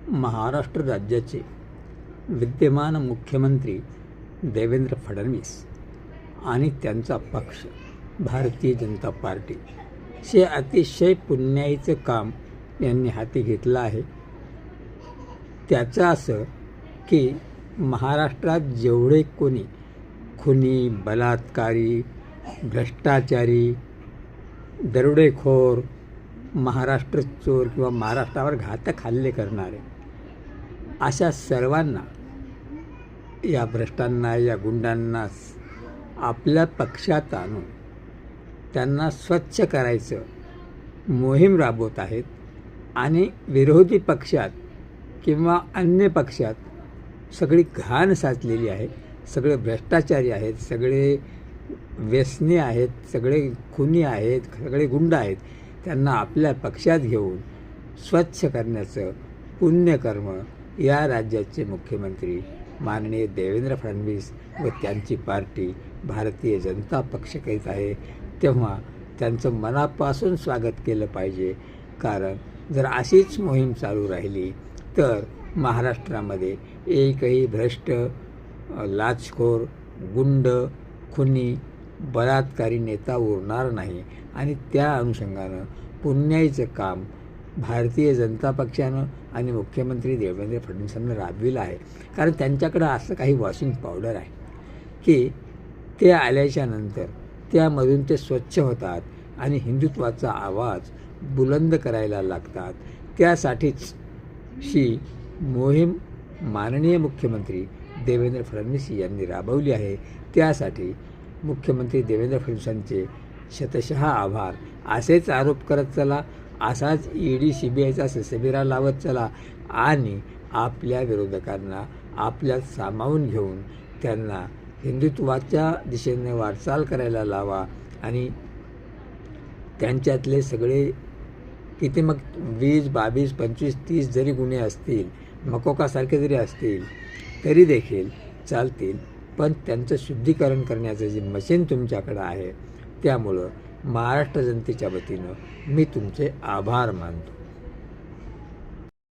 महाराष्ट्र राज्याचे विद्यमान मुख्यमंत्री देवेंद्र फडणवीस आणि त्यांचा पक्ष भारतीय जनता पार्टी हे अतिशय पुण्याईचं काम यांनी हाती घेतलं आहे. त्याचं असं की महाराष्ट्रात जेवढे कोणी खुनी, बलात्कारी, भ्रष्टाचारी, दरोडेखोर, महाराष्ट्र चोर किंवा महाराष्ट्रावर घातक हल्ले करणारे अशा सर्वांना, या भ्रष्टांना, या गुंडांना आपल्या पक्षात आणून त्यांना स्वच्छ करायचं मोहीम राबवत आहेत. आणि विरोधी पक्षात किंवा अन्य पक्षात सगळी घाण साचलेली आहे, सगळे भ्रष्टाचारी आहेत, सगळे व्यसनी आहेत, सगळे खुनी आहेत, सगळे गुंड आहेत, त्यांना आपल्या पक्षात घेऊन स्वच्छ करण्याचं पुण्यकर्म या राज्याचे मुख्यमंत्री माननीय देवेंद्र फडणवीस व त्यांची पार्टी भारतीय जनता पक्ष करीत आहे. तेव्हा त्यांचं मनापासून स्वागत केलं पाहिजे. कारण जर अशीच मोहीम चालू राहिली तर महाराष्ट्रामध्ये एकही भ्रष्ट, लाचखोर, गुंड, खुनी, बलात्कारी नेता उरणार नाही. आणि त्या अनुषंगानं पुण्याईचं काम भारतीय जनता पक्षानं आणि मुख्यमंत्री देवेंद्र फडणवीसांनी राबविलं आहे. कारण त्यांच्याकडं असं काही वॉशिंग पावडर आहे की ते आल्याच्या नंतर त्यामधून ते स्वच्छ होतात आणि हिंदुत्वाचा आवाज बुलंद करायला लागतात. त्यासाठीच ही मोहीम माननीय मुख्यमंत्री देवेंद्र फडणवीस यांनी राबवली आहे. त्यासाठी मुख्यमंत्री देवेंद्र फडणवीसांचे शतशः आभार. असेच आरोप करत चला, असाच ईडी CBIचा ससेमिरा लावत चला आणि आपल्या विरोधकांना आपल्यात सामावून घेऊन त्यांना हिंदुत्वाच्या दिशेने वाटचाल करायला लावा. आणि त्यांच्यातले सगळे किती मग 20, 22, 25, 30 जरी गुन्हे असतील, मकोकासारखे जरी असतील तरी देखील चालतील. पण त्यांचं शुद्धीकरण करण्याचं जे मशीन तुमच्याकडं आहे, त्यामुळं महाराष्ट्र जनतेच्या वतीनं मी तुमचे आभार मानतो.